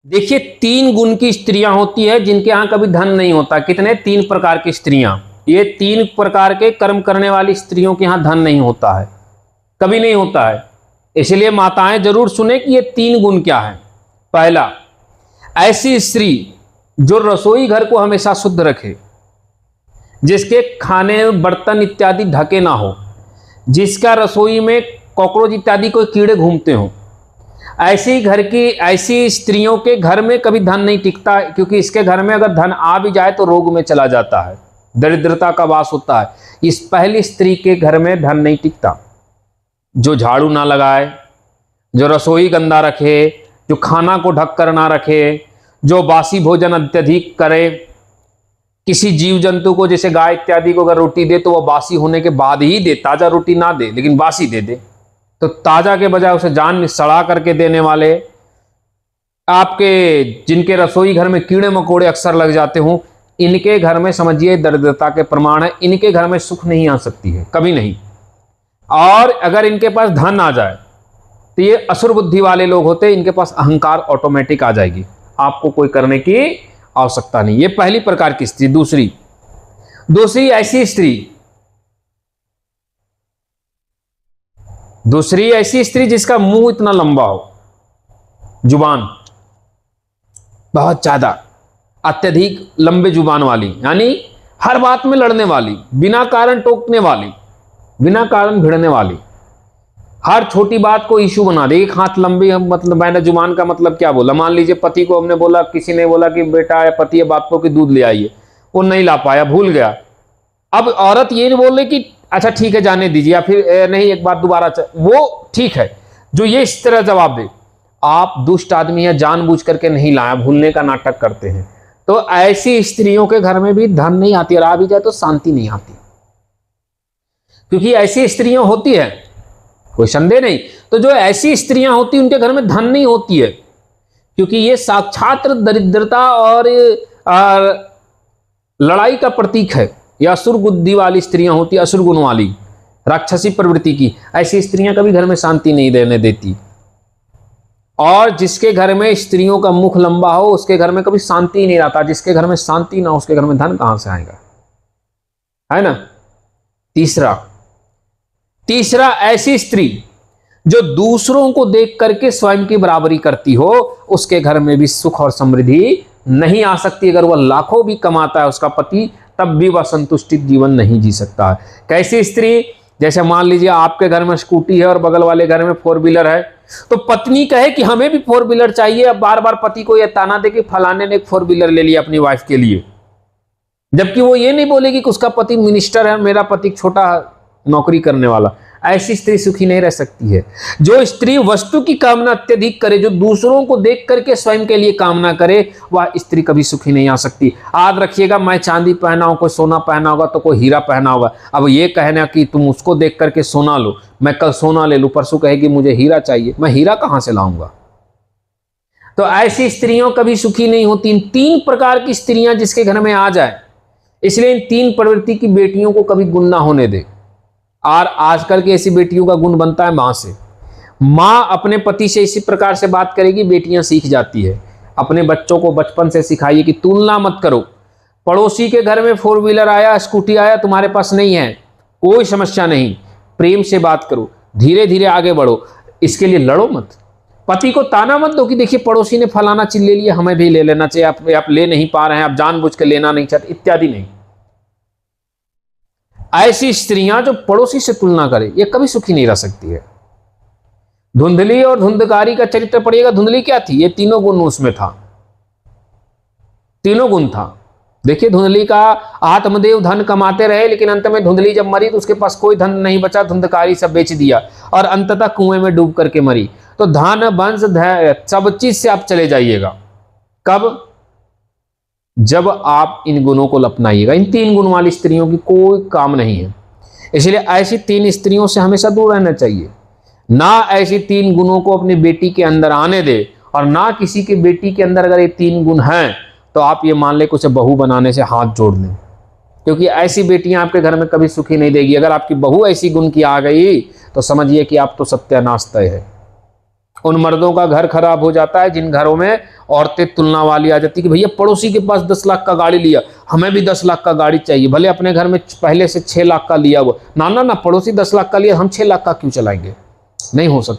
देखिए, 3 गुण की स्त्रियां होती है जिनके यहां कभी धन नहीं होता। कितने? 3 प्रकार की स्त्रियां। ये 3 प्रकार के कर्म करने वाली स्त्रियों के यहां धन नहीं होता है, कभी नहीं होता है। इसलिए माताएं जरूर सुने कि ये 3 गुण क्या है। पहला, ऐसी स्त्री जो रसोई घर को हमेशा शुद्ध रखे, जिसके खाने बर्तन इत्यादि ढके ना हो, जिसका रसोई में कॉकरोच इत्यादि कोई कीड़े घूमते हों। ऐसी स्त्रियों के घर में कभी धन नहीं टिकता, क्योंकि इसके घर में अगर धन आ भी जाए तो रोग में चला जाता है, दरिद्रता का वास होता है। इस पहली स्त्री के घर में धन नहीं टिकता। जो झाड़ू ना लगाए, जो रसोई गंदा रखे, जो खाना को ढक कर ना रखे, जो बासी भोजन अत्यधिक करे, किसी जीव जंतु को जैसे गाय इत्यादि को अगर रोटी दे तो वह बासी होने के बाद ही दे, ताजा रोटी ना दे लेकिन बासी दे दे, तो ताजा के बजाय उसे जान सड़ा करके देने वाले, आपके जिनके रसोई घर में कीड़े मकोड़े अक्सर लग जाते हों, इनके घर में समझिए दरिद्रता के प्रमाण है। इनके घर में सुख नहीं आ सकती है, कभी नहीं। और अगर इनके पास धन आ जाए तो ये असुर बुद्धि वाले लोग होते हैं, इनके पास अहंकार ऑटोमेटिक आ जाएगी, आपको कोई करने की आवश्यकता नहीं। ये पहली प्रकार की स्त्री। दूसरी ऐसी स्त्री जिसका मुंह इतना लंबा हो, जुबान बहुत ज्यादा, अत्यधिक लंबे जुबान वाली, यानी हर बात में लड़ने वाली, बिना कारण टोकने वाली, बिना कारण भिड़ने वाली, हर छोटी बात को इशू बना दे। एक हाथ लंबी, मतलब मैंने जुबान का मतलब क्या बोला, मान लीजिए पति को हमने बोला, किसी ने बोला कि बेटा या पति या बाप को कि दूध ले आइए, वो नहीं ला पाया, भूल गया। अब औरत ये नहीं बोल रही कि अच्छा ठीक है जाने दीजिए, या फिर नहीं एक बात दोबारा, वो ठीक है। जो ये इस तरह जवाब दे, आप दुष्ट आदमी है, जानबूझ करके नहीं लाया, भूलने का नाटक करते हैं, तो ऐसी स्त्रियों के घर में भी धन नहीं आती, और आ भी जाए तो शांति नहीं आती, क्योंकि ऐसी स्त्रियां होती है, कोई संदेह नहीं। तो जो ऐसी स्त्रियां होती उनके घर में धन नहीं होती है, क्योंकि ये साक्षात दरिद्रता और लड़ाई का प्रतीक है। या असुर बुद्धि वाली स्त्रियां होती, असुर गुण वाली, राक्षसी प्रवृत्ति की, ऐसी स्त्रियां कभी घर में शांति नहीं देने देती। और जिसके घर में स्त्रियों का मुख लंबा हो, उसके घर में कभी शांति नहीं रहता। जिसके घर में शांति ना हो, उसके घर में धन कहां से आएगा, है ना। तीसरा ऐसी स्त्री जो दूसरों को देख करके स्वयं की बराबरी करती हो, उसके घर में भी सुख और समृद्धि नहीं आ सकती। अगर वह लाखों भी कमाता है उसका पति, तब भी वह संतुष्टित जीवन नहीं जी सकता है। कैसी स्त्री? जैसे मान लीजिए आपके घर में स्कूटी है और बगल वाले घर में 4 व्हीलर है, तो पत्नी कहे कि हमें भी 4 व्हीलर चाहिए। अब बार बार पति को यह ताना दे कि फलाने ने एक 4 व्हीलर ले लिया अपनी वाइफ के लिए, जबकि वो ये नहीं बोलेगी कि उसका पति मिनिस्टर है, मेरा पति छोटा नौकरी करने वाला। ऐसी स्त्री सुखी नहीं रह सकती है। जो स्त्री वस्तु की कामना अत्यधिक करे, जो दूसरों को देख करके स्वयं के लिए कामना करे, वह स्त्री कभी सुखी नहीं आ सकती। याद रखिएगा, मैं चांदी पहना हूं, कोई सोना पहना होगा तो कोई हीरा पहना होगा। अब ये कहना कि तुम उसको देख करके सोना लो, मैं कल सोना ले लूं, परसों कहेगी मुझे हीरा चाहिए, मैं हीरा कहां से लाऊंगा। तो ऐसी स्त्रियों कभी सुखी नहीं होती। इन 3 प्रकार की स्त्रियां जिसके घर में आ जाए, इसलिए इन 3 प्रवृत्ति की बेटियों को कभी गुण ना होने दे। और आजकल की ऐसी बेटियों का गुण बनता है मां से। मां अपने पति से इसी प्रकार से बात करेगी, बेटियां सीख जाती है। अपने बच्चों को बचपन से सिखाइए कि तुलना मत करो। पड़ोसी के घर में 4 व्हीलर आया, स्कूटी आया, तुम्हारे पास नहीं है, कोई समस्या नहीं, प्रेम से बात करो, धीरे धीरे आगे बढ़ो, इसके लिए लड़ो मत। पति को ताना मत दो कि देखिए पड़ोसी ने फलाना चीज ले लिया, हमें भी ले लेना चाहिए, आप ले नहीं पा रहे हैं, आप जानबूझ के लेना नहीं चाहते, इत्यादि नहीं। ऐसी स्त्रियां जो पड़ोसी से तुलना करे, ये कभी सुखी नहीं रह सकती है। धुंधली और धुंधकारी का चरित्र पढ़िएगा। धुंधली क्या थी? ये 3 गुण उसमें था, 3 गुण था। देखिए धुंधली का आत्मदेव धन कमाते रहे, लेकिन अंत में धुंधली जब मरी तो उसके पास कोई धन नहीं बचा, धुंधकारी सब बेच दिया और अंततः कुएं में डूब करके मरी। तो धन वंश सब चीज से आप चले जाइएगा। कब? जब आप इन गुणों को अपनाइएगा। इन 3 गुण वाली स्त्रियों की कोई काम नहीं है, इसलिए ऐसी 3 स्त्रियों से हमेशा दूर रहना चाहिए। ना ऐसी 3 गुणों को अपनी बेटी के अंदर आने दे, और ना किसी की बेटी के अंदर अगर ये 3 गुण हैं तो आप ये मान ले कि उसे बहू बनाने से हाथ जोड़ लें, क्योंकि ऐसी बेटियां आपके घर में कभी सुखी नहीं देगी। अगर आपकी बहू ऐसी गुण की आ गई तो समझिए कि आप तो सत्यानाश तय है। उन मर्दों का घर खराब हो जाता है जिन घरों में औरतें तुलना वाली आ जाती कि भैया पड़ोसी के पास 10 लाख का गाड़ी लिया, हमें भी 10 लाख का गाड़ी चाहिए, भले अपने घर में पहले से 6 लाख का लिया वो, ना ना ना, पड़ोसी 10 लाख का लिया, हम 6 लाख का क्यों चलाएंगे? नहीं हो सकता।